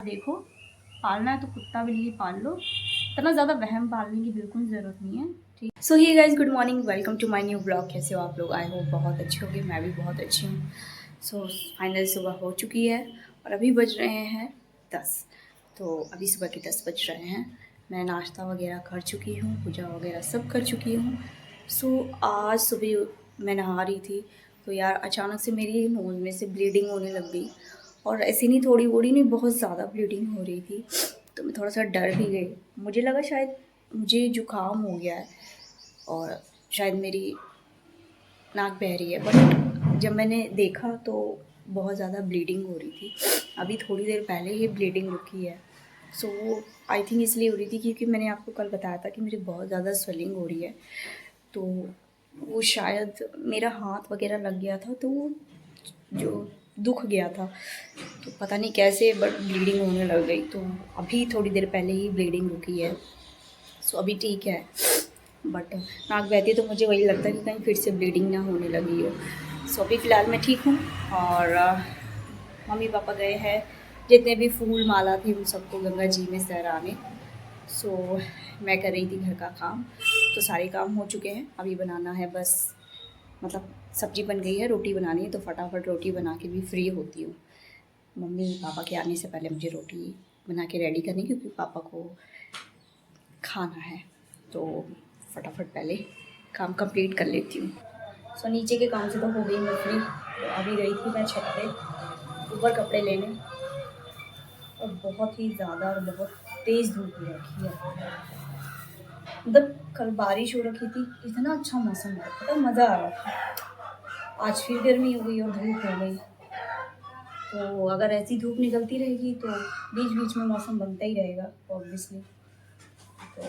देखो, पालना है तो कुत्ता बिल्ली पाल लो, इतना ज़्यादा वहम पालने की बिल्कुल ज़रूरत नहीं है। ठीक। So hi guys, good morning, welcome to my new blog. कैसे हो आप लोग? आई होप बहुत अच्छे होंगे, मैं भी बहुत अच्छी हूँ। सो फाइनली सुबह हो चुकी है और अभी बज रहे हैं 10। तो अभी सुबह के 10 बज रहे हैं। मैं नाश्ता वगैरह कर चुकी हूँ, पूजा वगैरह सब कर चुकी हूँ। सो आज सुबह मैं नहा रही थी तो यार अचानक से मेरी नोज़ में से ब्लीडिंग होने लग गई। और ऐसी नहीं, थोड़ी बड़ी नहीं, बहुत ज़्यादा ब्लीडिंग हो रही थी। तो मैं थोड़ा सा डर भी गई, मुझे लगा शायद मुझे जुकाम हो गया है और शायद मेरी नाक बह रही है। बट जब मैंने देखा तो बहुत ज़्यादा ब्लीडिंग हो रही थी। अभी थोड़ी देर पहले ही ब्लीडिंग रुकी है। सो वो आई थिंक इसलिए हो रही थी क्योंकि मैंने आपको कल बताया था कि मुझे बहुत ज़्यादा स्वेलिंग हो रही है। तो वो शायद मेरा हाथ वगैरह लग गया था तो वो जो दुख गया था, तो पता नहीं कैसे बट ब्लीडिंग होने लग गई। तो अभी थोड़ी देर पहले ही ब्लीडिंग रुकी है। सो अभी ठीक है, बट नाक बहती है तो मुझे वही लगता है कि कहीं फिर से ब्लीडिंग ना होने लगी हो। सो अभी फ़िलहाल मैं ठीक हूँ। और मम्मी पापा गए हैं, जितने भी फूल माला थी उन सबको गंगा जी में सहराने। सो मैं कर रही थी घर का काम, तो सारे काम हो चुके हैं। अभी बनाना है बस, मतलब सब्जी बन गई है, रोटी बनानी है तो फटाफट रोटी बना के भी फ्री होती हूँ। मम्मी पापा के आने से पहले मुझे रोटी बना के रेडी करनी, क्योंकि पापा को खाना है। तो फटाफट पहले काम कंप्लीट कर लेती हूँ। सो नीचे के काम से तो हो गई मैं फ्री। तो अभी गई थी मैं छत पे ऊपर कपड़े लेने, और बहुत ही ज़्यादा और बहुत तेज़ धूप हो रखी है। मतलब कल बारिश हो रखी थी, इतना अच्छा मौसम हो रखा था, मज़ा आ रहा था। आज फिर गर्मी हो गई और धूप हो गई। तो अगर ऐसी धूप निकलती रहेगी तो बीच बीच में मौसम बनता ही रहेगा ऑब्वियसली। तो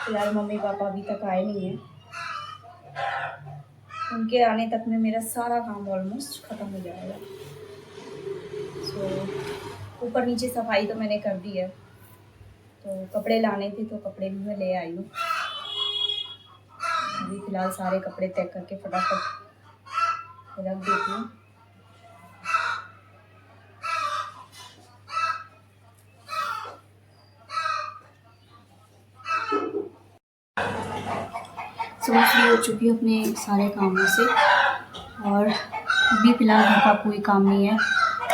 फिलहाल मम्मी पापा अभी तक आए नहीं हैं। उनके आने तक में मेरा सारा काम ऑलमोस्ट ख़त्म हो जाएगा। सो ऊपर नीचे सफाई तो मैंने कर दी है। तो कपड़े लाने थे तो कपड़े भी मैं ले आई हूँ। अभी फ़िलहाल सारे कपड़े तय करके फटाफट रख देती हूँ। सुबह फ्री हो चुकी हूँ अपने सारे कामों से, और अभी फ़िलहाल घर का कोई काम नहीं है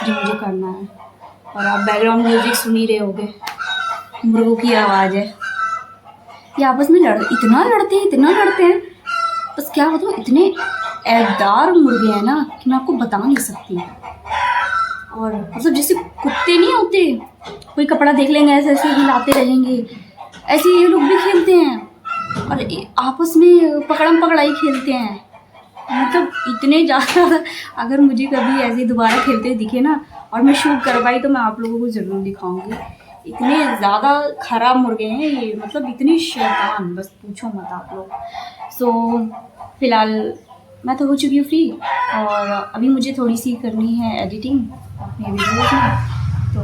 जो मुझे करना है। और आप बैकग्राउंड म्यूज़िक सुन ही रहे होगे, मुर्गों की आवाज़ है। ये आपस में इतना लड़ते हैं। बस क्या बताऊँ, इतने ऐबदार मुर्गे हैं ना कि मैं आपको बता नहीं सकती। और मतलब जैसे कुत्ते नहीं होते, कोई कपड़ा देख लेंगे ऐसे ऐसे हिलाते रहेंगे, ऐसे ये लोग भी खेलते हैं और आपस में पकड़म पकड़ाई खेलते हैं। मतलब इतने ज़्यादा, अगर मुझे कभी ऐसे दोबारा खेलते दिखे ना और मैं शूट कर पाई तो मैं आप लोगों को ज़रूर दिखाऊंगी। इतने ज़्यादा ख़राब मुर्गे हैं ये, मतलब इतने शैतान, बस पूछो मत आप लोग। सो फ़िलहाल मैं तो हो चुकी हूँ फ्री, और अभी मुझे थोड़ी सी करनी है एडिटिंग अपने वीडियोज़ में। तो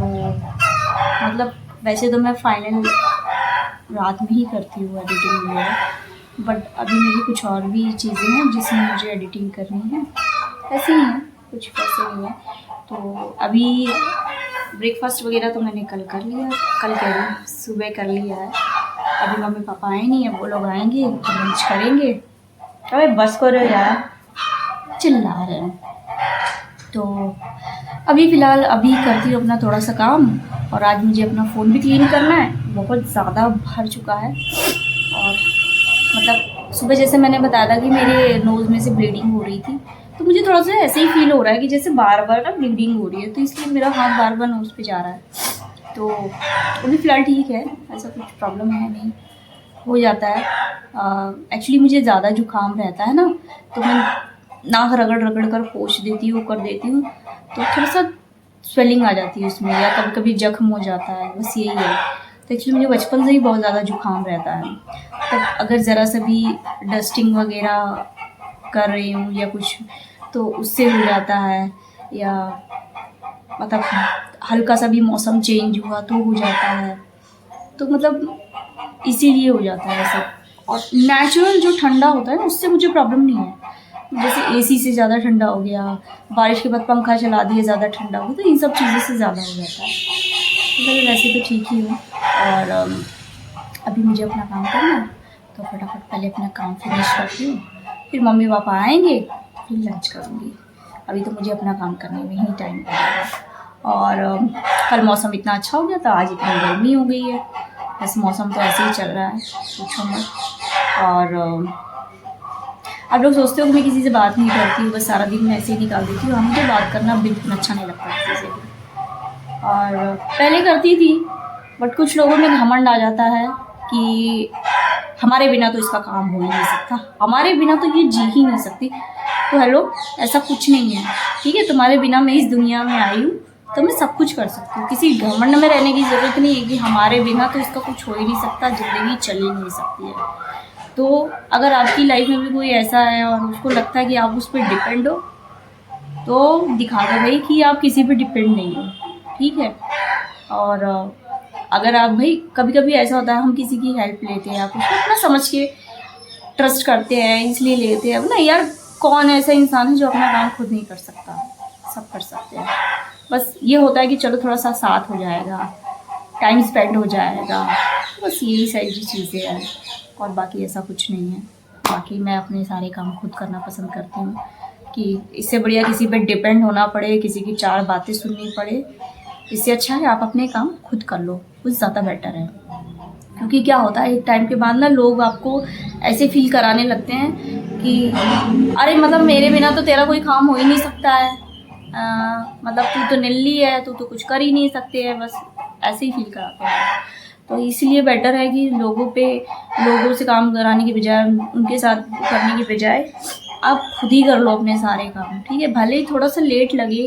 मतलब वैसे तो मैं फाइनल रात में ही करती हूँ एडिटिंग वगैरह, बट अभी मेरी कुछ और भी चीज़ें हैं जिसमें मुझे एडिटिंग करनी है। ऐसे ही हैं, कुछ वैसे नहीं है। तो अभी ब्रेकफास्ट वगैरह तो मैंने कल कर लिया, कल कह रही हूँ सुबह कर लिया है। अभी मम्मी पापा आए नहीं है, वो लोग आएंगे तो लंच करेंगे। अरे बस करो यार, चिल्ला रहे हैं। तो अभी फ़िलहाल अभी करती हूँ अपना थोड़ा सा काम, और आज मुझे अपना फ़ोन भी क्लीन करना है, बहुत ज़्यादा भर चुका है। और मतलब सुबह जैसे मैंने बताया था कि मेरे नोज़ में से ब्लीडिंग हो रही थी, तो मुझे थोड़ा सा ऐसे ही फील हो रहा है कि जैसे बार बार ना ब्लीडिंग हो रही है, तो इसलिए मेरा हाथ बार बार नोज़ पे जा रहा है। तो अभी फ़िलहाल ठीक है, ऐसा कुछ प्रॉब्लम है नहीं, हो जाता है। एक्चुअली मुझे ज़्यादा जुकाम रहता है ना, तो मैं नाक रगड़ रगड़ कर पोंछ देती हूँ, कर देती हूँ, तो थोड़ा सा स्वेलिंग आ जाती है उसमें, या कभी कभी जख्म हो जाता है, बस यही है। तो एक्चुअली मुझे बचपन से ही बहुत ज़्यादा जुकाम रहता है। तो अगर ज़रा सा भी डस्टिंग वगैरह कर रही हूँ या कुछ, तो उससे हो जाता है, या मतलब हल्का सा भी मौसम चेंज हुआ तो हो जाता है। तो मतलब इसीलिए हो जाता है सब। और नेचुरल जो ठंडा होता है ना, उससे मुझे प्रॉब्लम नहीं है, जैसे एसी से ज़्यादा ठंडा हो गया, बारिश के बाद पंखा चला दिया ज़्यादा ठंडा हो गया, तो इन सब चीज़ों से ज़्यादा हो जाता है। तो वैसे तो ठीक ही हूँ। और अभी मुझे अपना काम करना है, तो फटाफट पहले अपना काम फिनिश करती हूँ, फिर मम्मी पापा आएंगे, फिर लंच करूँगी। अभी तो मुझे अपना काम करने में ही टाइम लगेगा। और कल मौसम इतना अच्छा हो गया था, आज इतनी गर्मी हो गई है। बस मौसम तो ऐसे ही चल रहा है, पूछो मत। और आप लोग सोचते हो कि मैं किसी से बात नहीं करती हूँ, बस सारा दिन मैं ऐसे ही निकाल देती हूँ। मुझे बात करना बिल्कुल अच्छा नहीं लगता किसी से भी। और पहले करती थी, बट कुछ लोगों में घमंड आ जाता है कि हमारे बिना तो इसका काम हो ही नहीं सकता, हमारे बिना तो ये जी ही नहीं सकती। तो हेलो, ऐसा कुछ नहीं है, ठीक है। तुम्हारे बिना मैं इस दुनिया में आई हूँ, तो मैं सब कुछ कर सकती हूँ। किसी घमंड में रहने की ज़रूरत नहीं है कि हमारे बिना तो इसका कुछ हो ही नहीं सकता, ज़िंदगी चल ही नहीं सकती है। तो अगर आपकी लाइफ में भी कोई ऐसा है और उसको लगता है कि आप उस पर डिपेंड हो, तो दिखा दो भाई कि आप किसी पे डिपेंड नहीं हो, ठीक है। और अगर आप भाई, कभी कभी ऐसा होता है हम किसी की हेल्प लेते हैं, आप उसको अपना समझ के ट्रस्ट करते हैं, इसलिए लेते हैं ना यार। कौन ऐसा इंसान है जो अपना काम खुद नहीं कर सकता, सब कर सकते हैं। बस ये होता है कि चलो थोड़ा सा साथ हो जाएगा, टाइम स्पेंड हो जाएगा, बस यही सारी चीज़ें हैं। और बाकी ऐसा कुछ नहीं है। बाकी मैं अपने सारे काम खुद करना पसंद करती हूँ, कि इससे बढ़िया किसी पे डिपेंड होना पड़े, किसी की चार बातें सुननी पड़े। इससे अच्छा है आप अपने काम खुद कर लो, कुछ ज़्यादा बेटर है। क्योंकि क्या होता है, एक टाइम के बाद ना लोग आपको ऐसे फील कराने लगते हैं कि अरे मतलब मेरे बिना तो तेरा कोई काम हो ही नहीं सकता है, मतलब तू तो निल्ली है, तू तो कुछ कर ही नहीं सकते है, बस ऐसे ही फील कराते हैं। तो इसलिए बेटर है कि लोगों से काम कराने की बजाय, उनके साथ करने की बजाय आप खुद ही कर लो अपने सारे काम, ठीक है। भले ही थोड़ा सा लेट लगे,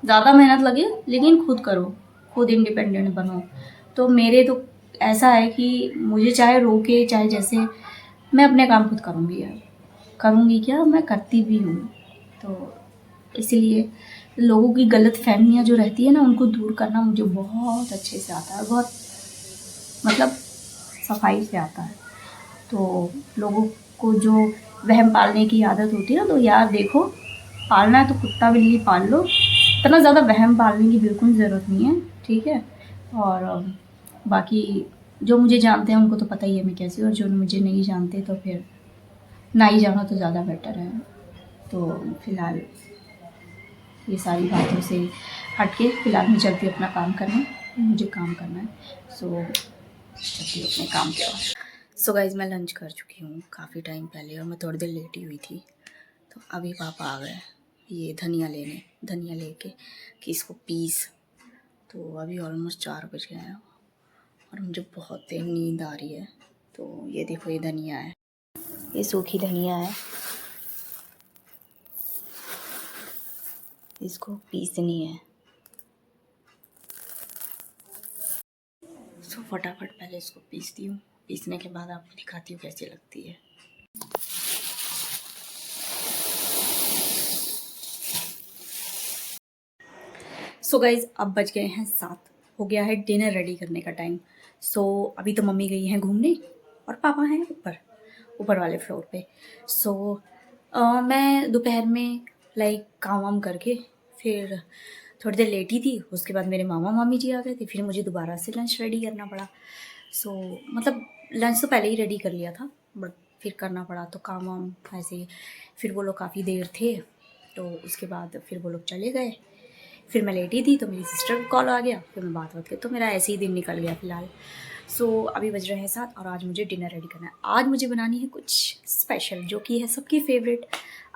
ज़्यादा मेहनत लगे, लेकिन खुद करो, खुद इंडिपेंडेंट बनो। तो मेरे तो ऐसा है कि मुझे चाहे रोके चाहे जैसे, मैं अपने काम खुद करूँगी यार, करूँगी क्या, मैं करती भी हूँ। तो इसलिए लोगों की गलत फहमियाँ जो रहती है ना, उनको दूर करना मुझे बहुत अच्छे से आता है, बहुत मतलब सफाई से आता है। तो लोगों को जो वहम पालने की आदत होती है ना, तो यार देखो, पालना है तो कुत्ता बिल्ली पाल लो, इतना ज़्यादा वहम पालने की बिल्कुल ज़रूरत नहीं है, ठीक है। और बाकी जो मुझे जानते हैं उनको तो पता ही है मैं कैसी हूँ, और जो मुझे नहीं जानते तो फिर ना ही जाना तो ज़्यादा बेटर है। तो फिलहाल ये सारी बातों से हट के फिलहाल मैं चलती हूँ अपना काम करने, मुझे काम करना है। सो चलती हूँ अपने काम की ओर। सो गाइज, मैं लंच कर चुकी हूँ काफ़ी टाइम पहले, और मैं थोड़ी देर लेटी हुई थी। तो अभी पापा आ गए ये धनिया लेके कि इसको पीस। तो अभी ऑलमोस्ट 4 बज गए हैं और मुझे बहुत तेज नींद आ रही है। तो ये देखो, ये धनिया है, ये सूखी धनिया है, इसको पीसनी है। सो फटाफट पहले इसको पीसती हूँ, पीसने के बाद आपको दिखाती हूँ कैसी लगती है। सो गाइज, अब बज गए हैं 7, हो गया है डिनर रेडी करने का टाइम। सो अभी तो मम्मी गई हैं घूमने और पापा हैं ऊपर वाले फ्लोर पे। सो मैं दोपहर में लाइक काम वाम करके फिर थोड़ी देर लेटी थी। उसके बाद मेरे मामा मामी जी आ गए थे, फिर मुझे दोबारा से लंच रेडी करना पड़ा। सो मतलब लंच तो पहले ही रेडी कर लिया था, बट फिर करना पड़ा, तो काम वाम ऐसे। फिर वो लोग काफ़ी देर थे, तो उसके बाद फिर वो लोग चले गए। फिर मैं लेटी थी तो मेरी सिस्टर का कॉल आ गया, फिर मैं बात की, तो मेरा ऐसे ही दिन निकल गया फ़िलहाल। सो अभी बज रहे हैं 7 और आज मुझे डिनर रेडी करना है। आज मुझे बनानी है कुछ स्पेशल, जो कि है सबकी फ़ेवरेट।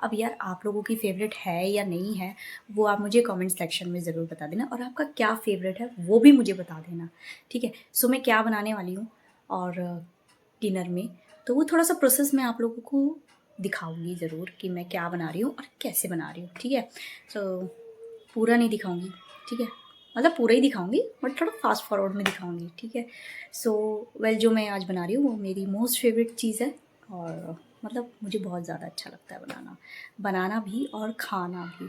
अब यार, आप लोगों की फ़ेवरेट है या नहीं है, वो आप मुझे कमेंट सेक्शन में ज़रूर बता देना, और आपका क्या फ़ेवरेट है वो भी मुझे बता देना, ठीक है। सो मैं क्या बनाने वाली हूँ और डिनर में, तो वो थोड़ा सा प्रोसेस मैं आप लोगों को दिखाऊंगी ज़रूर कि मैं क्या बना रही हूँ और कैसे बना रही हूँ, ठीक है। सो पूरा नहीं दिखाऊंगी, ठीक है, मतलब पूरा ही दिखाऊंगी बट थोड़ा फास्ट फॉरवर्ड में दिखाऊंगी, ठीक है। सो वेल, जो मैं आज बना रही हूँ वो मेरी मोस्ट फेवरेट चीज़ है, और मतलब मुझे बहुत ज़्यादा अच्छा लगता है बनाना भी और खाना भी।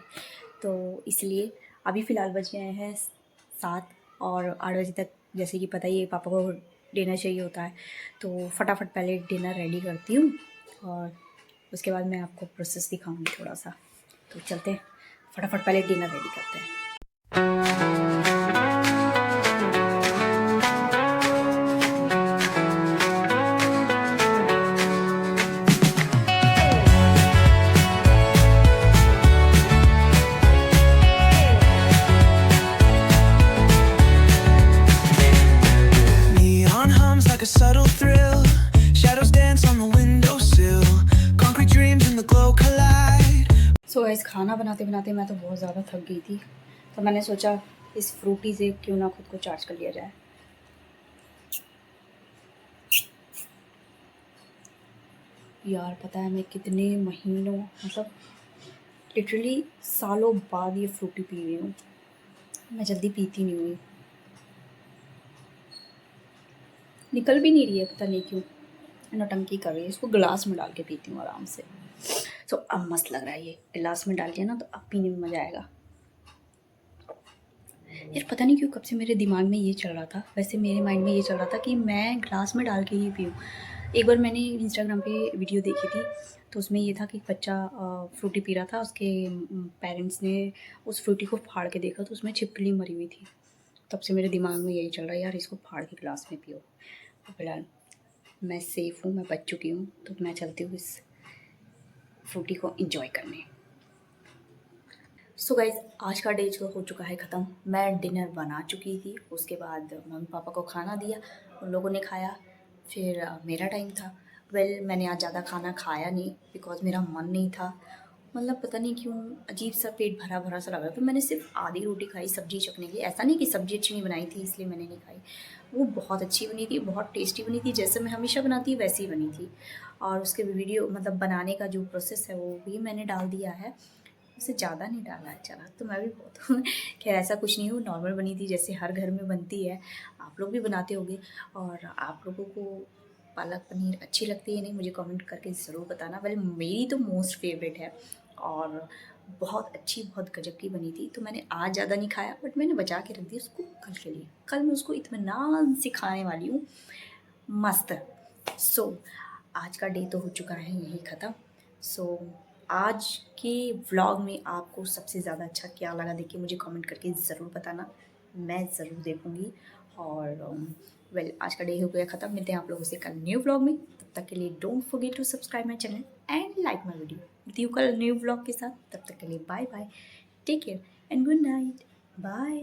तो इसलिए अभी फ़िलहाल बज गए हैं 7 और 8 बजे तक, जैसे कि पता ही है पापा को डिनर चाहिए होता है, तो फटाफट पहले डिनर रेडी करती हूँ और उसके बाद मैं आपको प्रोसेस दिखाऊंगी थोड़ा सा। तो चलते हैं फटाफट, पहले डिनर रेडी करते हैं। Neon hums like a subtle thrill. Shadows dance on the windowsill. Concrete dreams in the glow collide. So guys, खाना बनाते बनाते मैं तो बहुत ज़्यादा थक गई थी, तो मैंने सोचा इस फ्रूटी से क्यों ना खुद को चार्ज कर लिया जाए। यार पता है मैं कितने महीनों, मतलब लिटरली सालों बाद ये फ्रूटी पी रही हूँ। मैं जल्दी पीती नहीं हुई, निकल भी नहीं रही है, पता नहीं क्यों नौटंकी कर रही है। इसको गिलास में डाल के पीती हूँ आराम से। सो अब मस्त लग रहा है, ये गिलास में डाल दिया ना तो अब पीने में मज़ा आएगा। यार पता नहीं क्यों कब से मेरे दिमाग में ये चल रहा था, वैसे मेरे माइंड में ये चल रहा था कि मैं ग्लास में डाल के ही पीऊँ। एक बार मैंने इंस्टाग्राम पे वीडियो देखी थी, तो उसमें ये था कि एक बच्चा फ्रूटी पी रहा था, उसके पेरेंट्स ने उस फ्रूटी को फाड़ के देखा तो उसमें छिपकली मरी हुई थी। तब से मेरे दिमाग में यही चल रहा है, यार इसको फाड़ के गिलास में पियो। फिलहाल मैं सेफ़ हूँ, मैं बच चुकी हूँ, तो मैं चलती हूँ इस फ्रूटी को इंजॉय करने। सो गाइज़, आज का डे जो हो चुका है ख़त्म। मैं डिनर बना चुकी थी, उसके बाद मम्मी पापा को खाना दिया, उन लोगों ने खाया, फिर मेरा टाइम था। मैंने आज ज़्यादा खाना खाया नहीं बिकॉज़ मेरा मन नहीं था। मतलब पता नहीं क्यों अजीब सा पेट भरा भरा सा लग रहा था। मैंने सिर्फ आधी रोटी खाई सब्ज़ी चखने के लिए। ऐसा नहीं कि सब्ज़ी अच्छी नहीं बनाई थी इसलिए मैंने नहीं खाई, वो बहुत अच्छी बनी थी, बहुत टेस्टी बनी थी, जैसे मैं हमेशा बनाती हूँ वैसी ही बनी थी। और उसके वीडियो, मतलब बनाने का जो प्रोसेस है वो भी मैंने डाल दिया है। उसे ज़्यादा नहीं डाला है, चला तो मैं भी बहुत हूँ। खैर ऐसा कुछ नहीं, वो नॉर्मल बनी थी जैसे हर घर में बनती है। आप लोग भी बनाते होंगे। और आप लोगों को पालक पनीर अच्छी लगती है नहीं, मुझे कमेंट करके ज़रूर बताना। वेल मेरी तो मोस्ट फेवरेट है और बहुत अच्छी, बहुत गजब की बनी थी। तो मैंने आज ज़्यादा नहीं खाया, बट मैंने बचा के रख दिया उसको कल के लिए। कल मैं उसको इत्मीनान से खाने वाली हूँ, मस्त। सो आज का डे तो हो चुका है यही ख़त्म। सो आज के व्लॉग में आपको सबसे ज़्यादा अच्छा क्या लगा, देखिए मुझे कमेंट करके ज़रूर बताना, मैं ज़रूर देखूँगी। और वेल आज का डे हो गया ख़त्म। मिलते हैं आप लोगों से कल न्यू व्लॉग में। तब तक के लिए don't forget to subscribe my channel and like my video. मिलती हूँ कल न्यू व्लॉग के साथ, तब तक के लिए bye bye, take care and good night, bye.